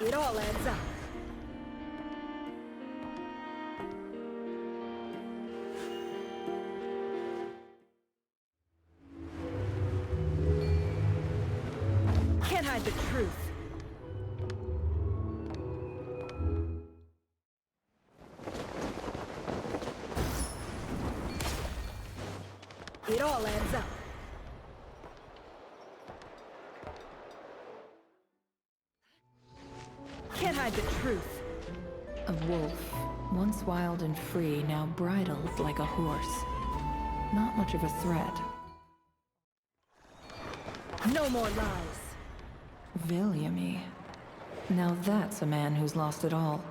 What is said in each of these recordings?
It all adds up. Can't hide the truth. It all adds up. Can't hide the truth. A wolf, once wild and free, now bridled like a horse. Not much of a threat. No more lies. Viljami. Now that's a man who's lost it all.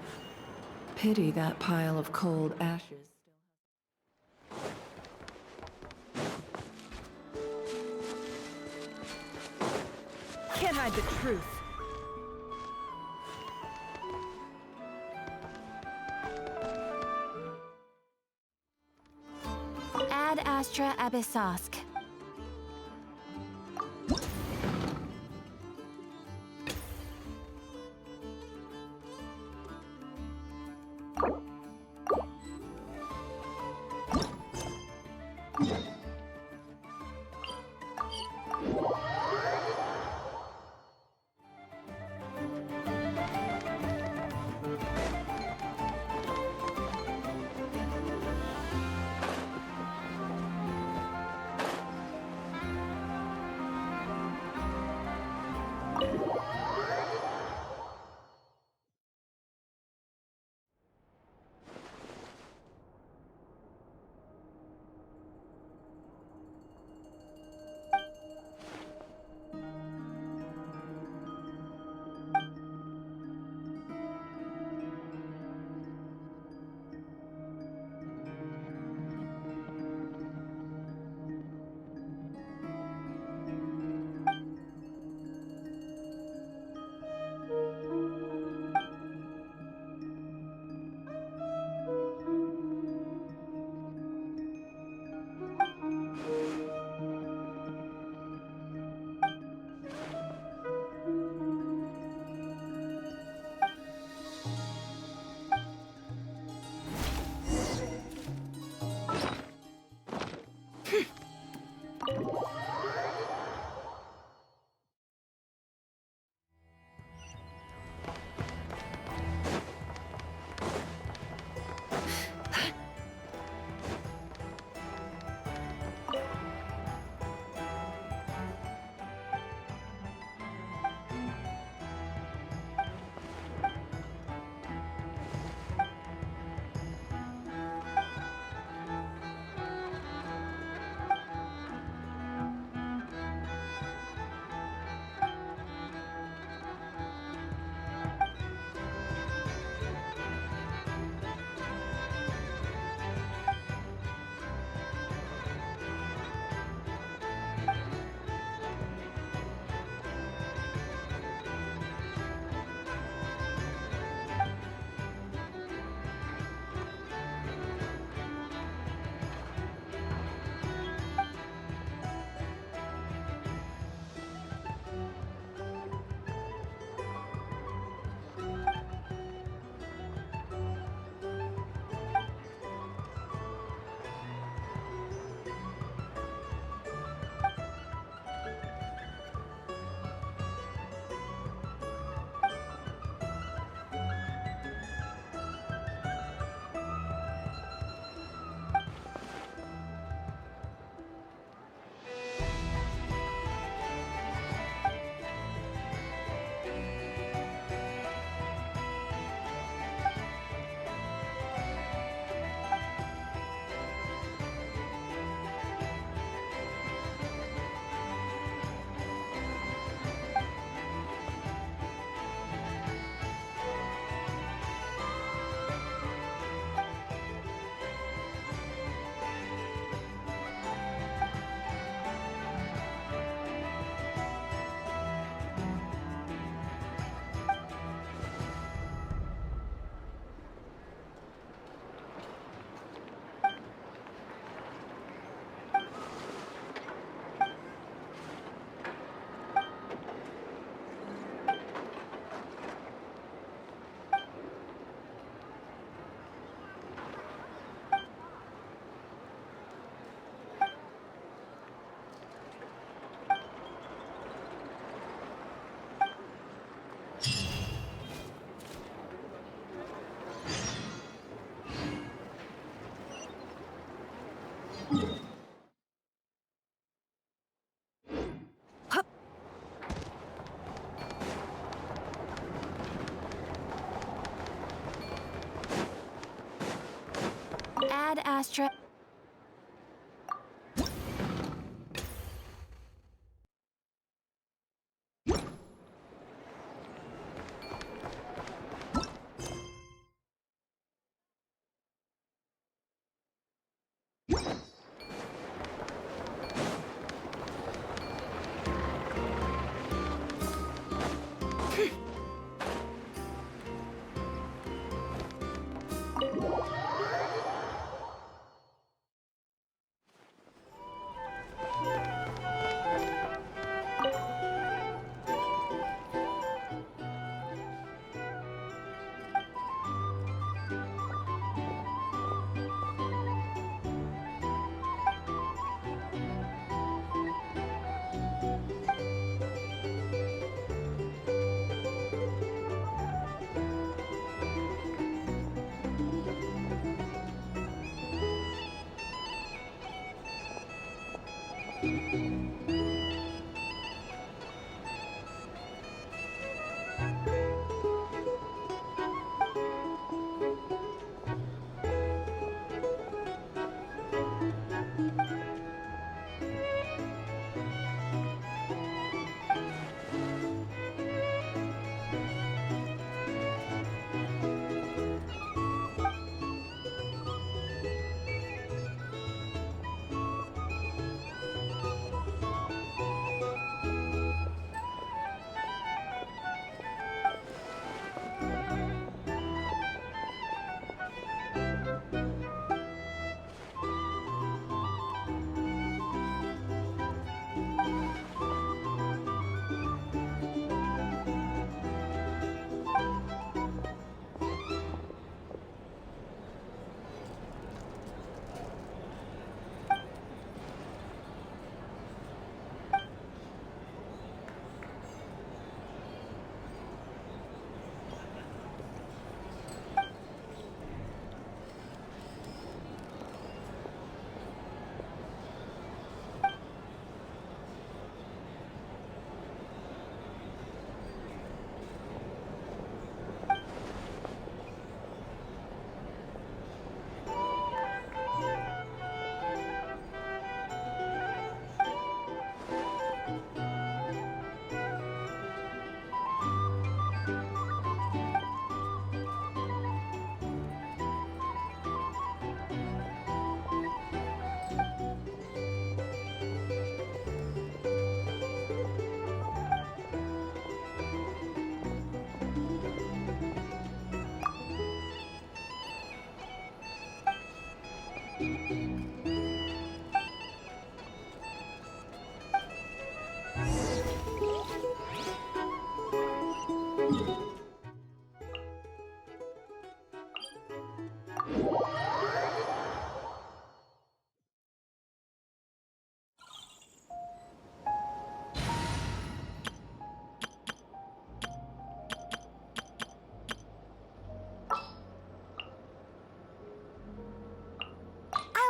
Pity that pile of cold ashes. Can't hide the truth. Ad Astra Abyssosk. Astra.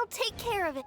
I'll take care of it.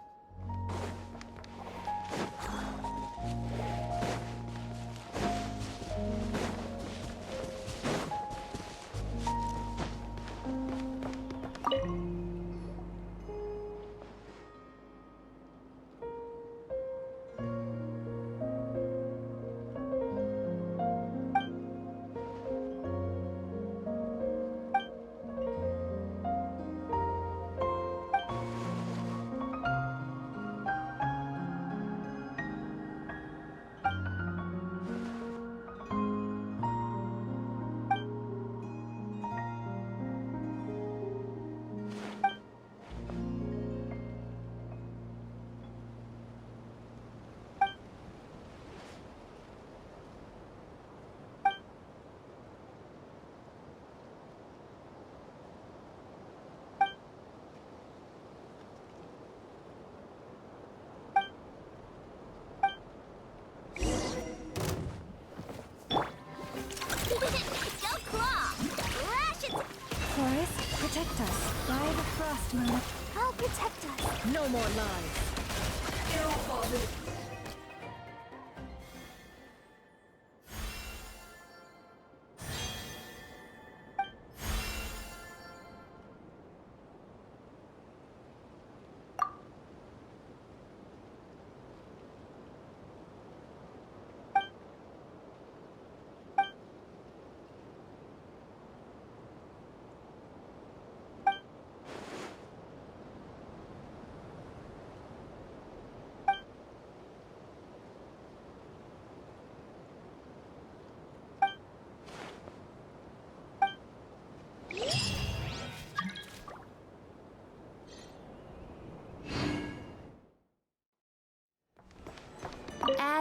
Protect us. By the frost moon. I'll protect us. No more lies.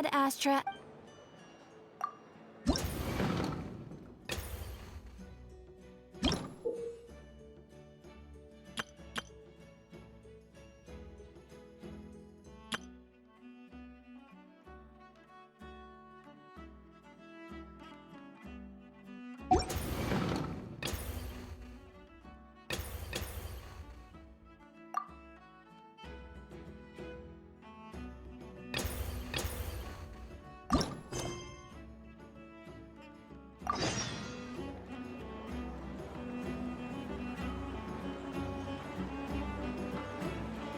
bad, Astra.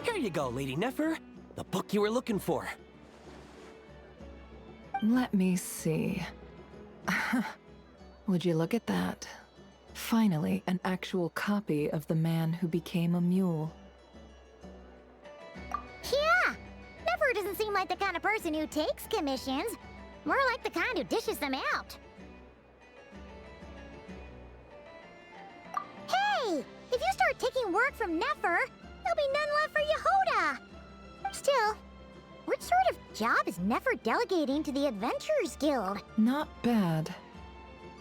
Here you go, Lady Nefer. The book you were looking for. Let me see. Would you look at that? Finally, an actual copy of The Man Who Became a Mule. Yeah! Nefer doesn't seem like the kind of person who takes commissions. More like the kind who dishes them out. Hey! If you start taking work from Nefer, there'll be none left for Jahoda! Still, what sort of job is Nefer delegating to the Adventurers Guild? Not bad.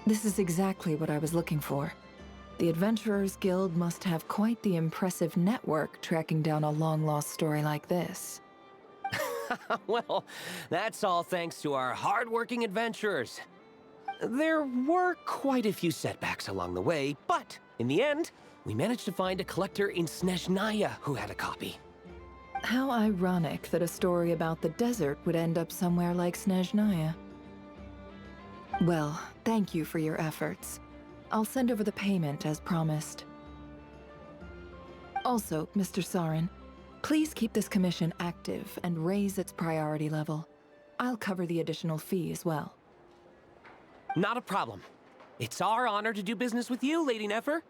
This is exactly what I was looking for. The Adventurers Guild must have quite the impressive network tracking down a long-lost story like this. Well, that's all thanks to our hard-working adventurers. There were quite a few setbacks along the way, but in the end, we managed to find a collector in Snezhnaya who had a copy. How ironic that a story about the desert would end up somewhere like Snezhnaya. Well, thank you for your efforts. I'll send over the payment as promised. Also, Mr. Sarin, please keep this commission active and raise its priority level. I'll cover the additional fee as well. Not a problem. It's our honor to do business with you, Lady Nefer.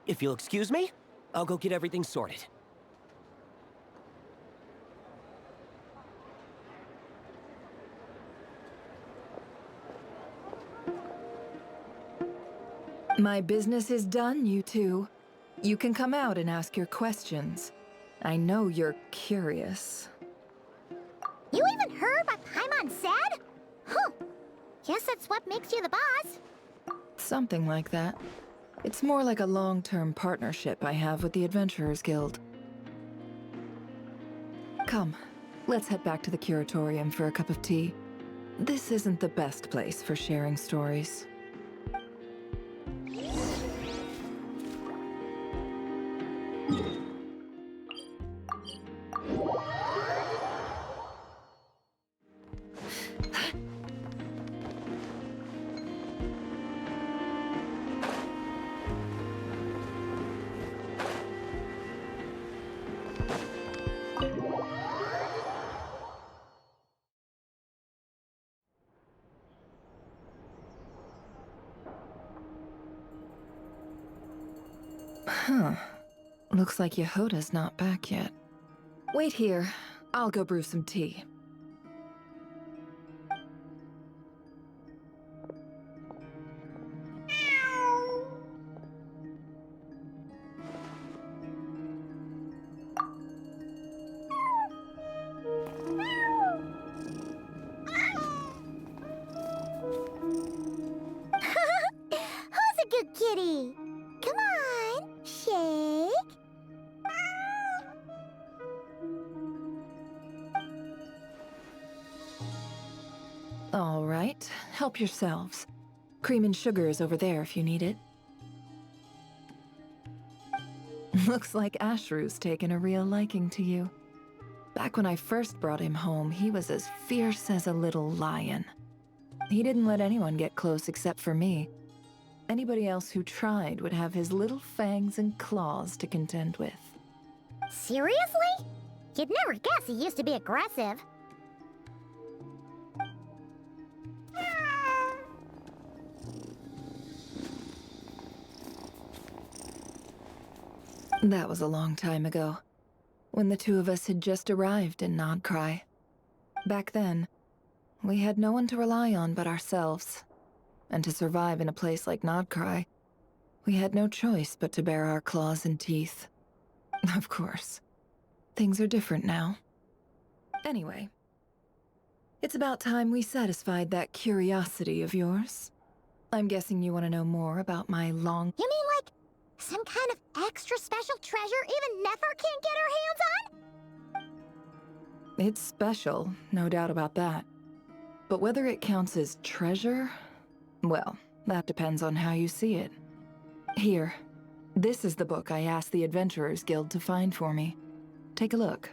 If you'll excuse me, I'll go get everything sorted. My business is done, you two. You can come out and ask your questions. I know you're curious. You even heard what Paimon said? Huh. Guess that's what makes you the boss. Something like that. It's more like a long-term partnership I have with the Adventurers Guild. Come, let's head back to the curatorium for a cup of tea. This isn't the best place for sharing stories. Huh. Looks like Jahoda's not back yet. Wait here. I'll go brew some tea. Who's a good kitty? Come on, shake. All right, help yourselves. Cream and sugar is over there if you need it. Looks like Ashru's taken a real liking to you. Back when I first brought him home, he was as fierce as a little lion. He didn't let anyone get close except for me. Anybody else who tried would have his little fangs and claws to contend with. Seriously? You'd never guess he used to be aggressive. That was a long time ago, when the two of us had just arrived in NodKrai. Back then, we had no one to rely on but ourselves. And to survive in a place like NodKrai, we had no choice but to bare our claws and teeth. Of course, things are different now. Anyway, It's about time we satisfied that curiosity of yours. I'm guessing you want to know more about my long... You mean like some kind of extra special treasure even Nefer can't get her hands on? It's special, no doubt about that. But whether it counts as treasure, well, that depends on how you see it. Here, this is the book I asked the Adventurers Guild to find for me. Take a look.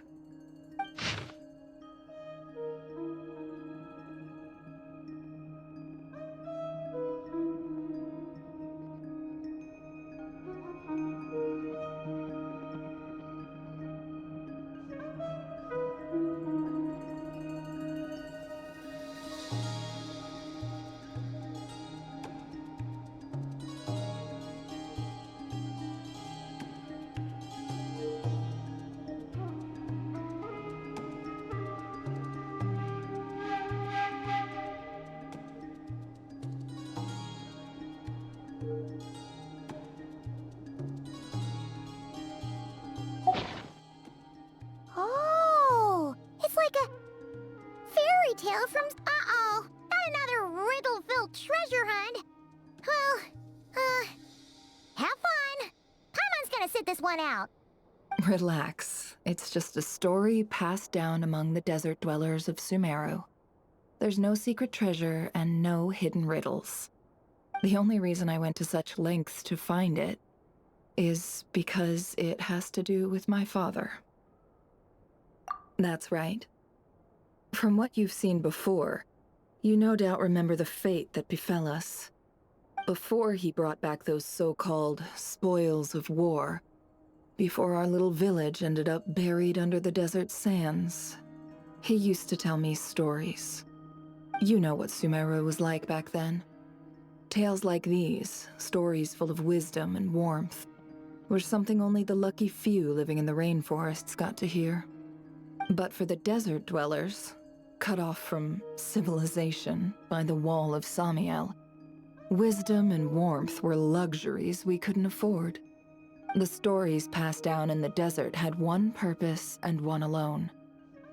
Oh, it's like a fairy tale from... Uh-oh, not another riddle-filled treasure hunt. Well, have fun. Paimon's gonna sit this one out. Relax. It's just a story passed down among the desert dwellers of Sumeru. There's no secret treasure and no hidden riddles. The only reason I went to such lengths to find it is because it has to do with my father. That's right. From what you've seen before, you no doubt remember the fate that befell us. Before he brought back those so-called spoils of war, before our little village ended up buried under the desert sands, he used to tell me stories. You know what Sumeru was like back then. Tales like these, stories full of wisdom and warmth, were something only the lucky few living in the rainforests got to hear. But for the desert dwellers, cut off from civilization by the wall of Samiel, wisdom and warmth were luxuries we couldn't afford. The stories passed down in the desert had one purpose and one alone: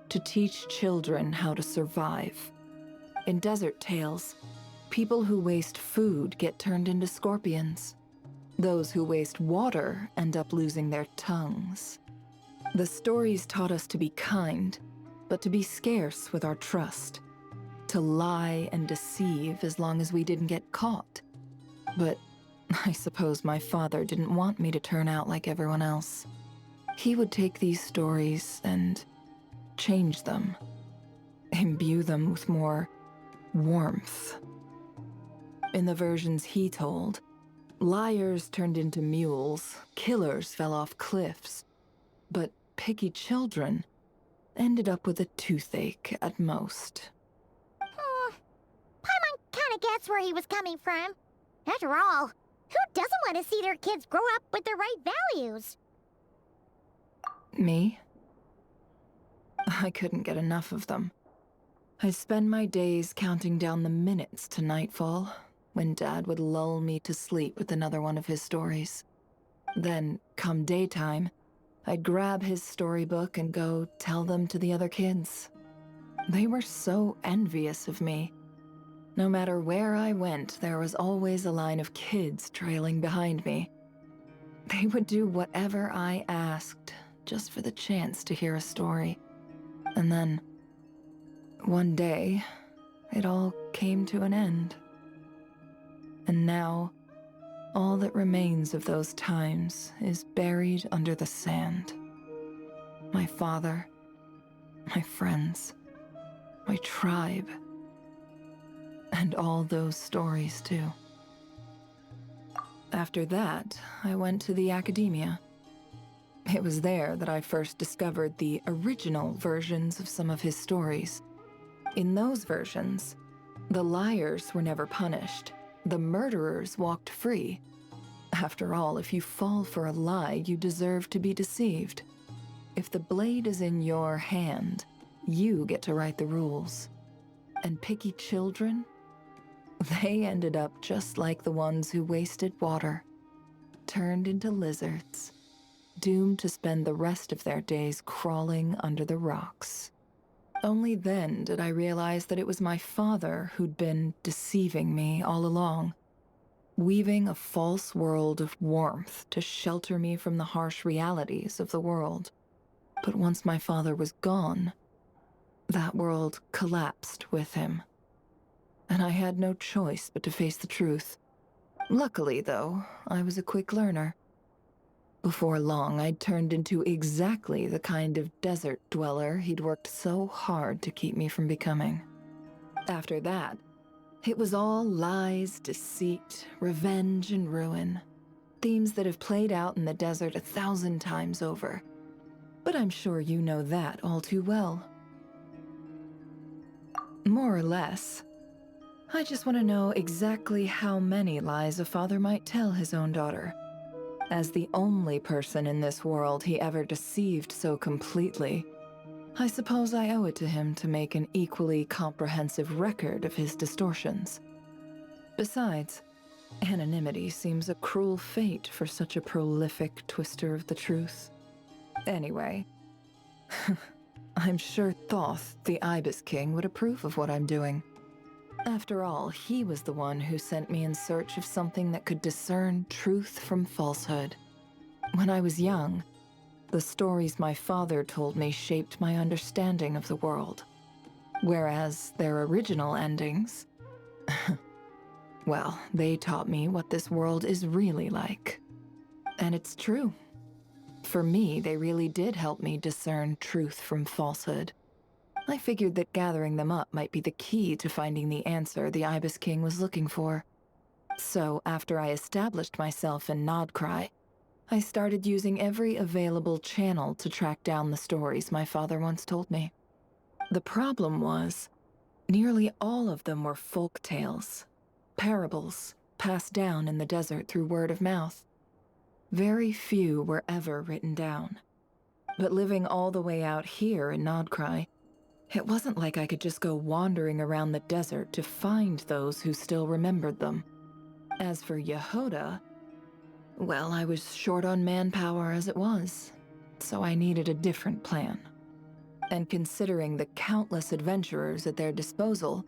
to teach children how to survive. In desert tales, people who waste food get turned into scorpions. Those who waste water end up losing their tongues. The stories taught us to be kind, but to be scarce with our trust. To lie and deceive as long as we didn't get caught. But I suppose my father didn't want me to turn out like everyone else. He would take these stories and change them. Imbue them with more warmth. In the versions he told, liars turned into mules, killers fell off cliffs, but picky children ended up with a toothache at most. Paimon kinda gets where he was coming from. After all, who doesn't want to see their kids grow up with the right values? Me? I couldn't get enough of them. I'd spend my days counting down the minutes to nightfall, when Dad would lull me to sleep with another one of his stories. Then, come daytime, I'd grab his storybook and go tell them to the other kids. They were so envious of me. No matter where I went, there was always a line of kids trailing behind me. They would do whatever I asked, just for the chance to hear a story. And then, one day, it all came to an end. And now, all that remains of those times is buried under the sand. My father, my friends, my tribe, and all those stories too. After that, I went to the academia. It was there that I first discovered the original versions of some of his stories. In those versions, the liars were never punished. The murderers walked free. After all, if you fall for a lie, you deserve to be deceived. If the blade is in your hand, you get to write the rules. And picky children? They ended up just like the ones who wasted water, turned into lizards, doomed to spend the rest of their days crawling under the rocks. Only then did I realize that it was my father who'd been deceiving me all along, weaving a false world of warmth to shelter me from the harsh realities of the world. But once my father was gone, that world collapsed with him, and I had no choice but to face the truth. Luckily, though, I was a quick learner. Before long, I'd turned into exactly the kind of desert dweller he'd worked so hard to keep me from becoming. After that, it was all lies, deceit, revenge, and ruin. Themes that have played out in the desert 1,000 times over. But I'm sure you know that all too well. More or less. I just want to know exactly how many lies a father might tell his own daughter. As the only person in this world he ever deceived so completely, I suppose I owe it to him to make an equally comprehensive record of his distortions. Besides, anonymity seems a cruel fate for such a prolific twister of the truth. Anyway, I'm sure Thoth, the Ibis King, would approve of what I'm doing. After all, he was the one who sent me in search of something that could discern truth from falsehood. When I was young, the stories my father told me shaped my understanding of the world. Whereas their original endings, well, they taught me what this world is really like. And it's true. For me, they really did help me discern truth from falsehood. I figured that gathering them up might be the key to finding the answer the Ibis King was looking for. So after I established myself in NodKrai, I started using every available channel to track down the stories my father once told me. The problem was, nearly all of them were folk tales, parables passed down in the desert through word of mouth. Very few were ever written down. But living all the way out here in NodKrai, it wasn't like I could just go wandering around the desert to find those who still remembered them. As for Jahoda, well, I was short on manpower as it was, so I needed a different plan. And considering the countless adventurers at their disposal,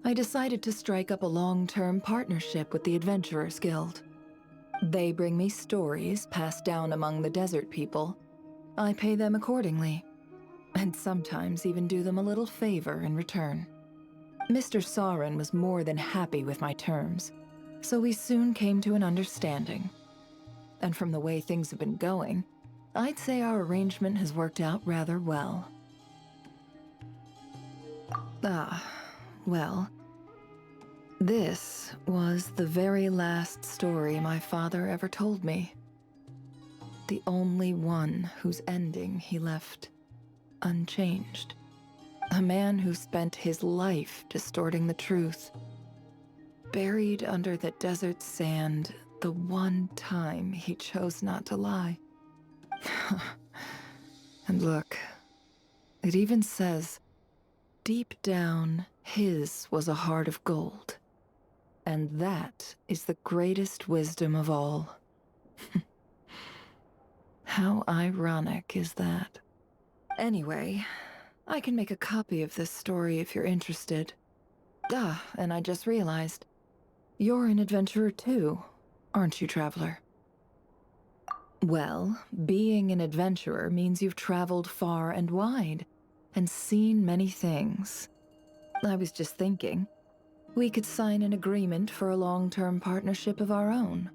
I decided to strike up a long-term partnership with the Adventurers Guild. They bring me stories passed down among the desert people. I pay them accordingly, and sometimes even do them a little favor in return. Mr. Sauron was more than happy with my terms, so we soon came to an understanding. And from the way things have been going, I'd say our arrangement has worked out rather well. Well, this was the very last story my father ever told me. The only one whose ending he left unchanged. A man who spent his life distorting the truth. Buried under the desert sand, the one time he chose not to lie. And look, it even says, deep down, his was a heart of gold. And that is the greatest wisdom of all. How ironic is that? Anyway, I can make a copy of this story if you're interested. And I just realized, you're an adventurer too, aren't you, traveler? Well, being an adventurer means you've traveled far and wide, and seen many things. I was just thinking, we could sign an agreement for a long-term partnership of our own.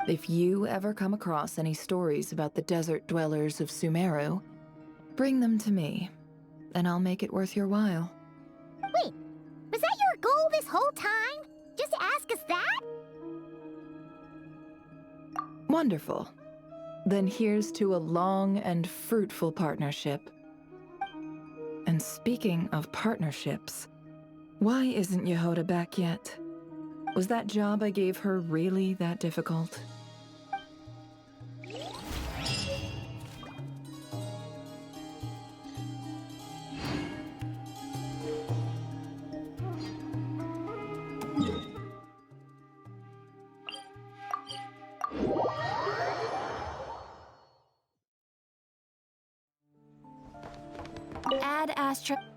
If you ever come across any stories about the desert dwellers of Sumeru, bring them to me, and I'll make it worth your while. Wait, was that your goal this whole time? Just to ask us that? Wonderful. Then here's to a long and fruitful partnership. And speaking of partnerships, why isn't Jahoda back yet? Was that job I gave her really that difficult? Add Astro.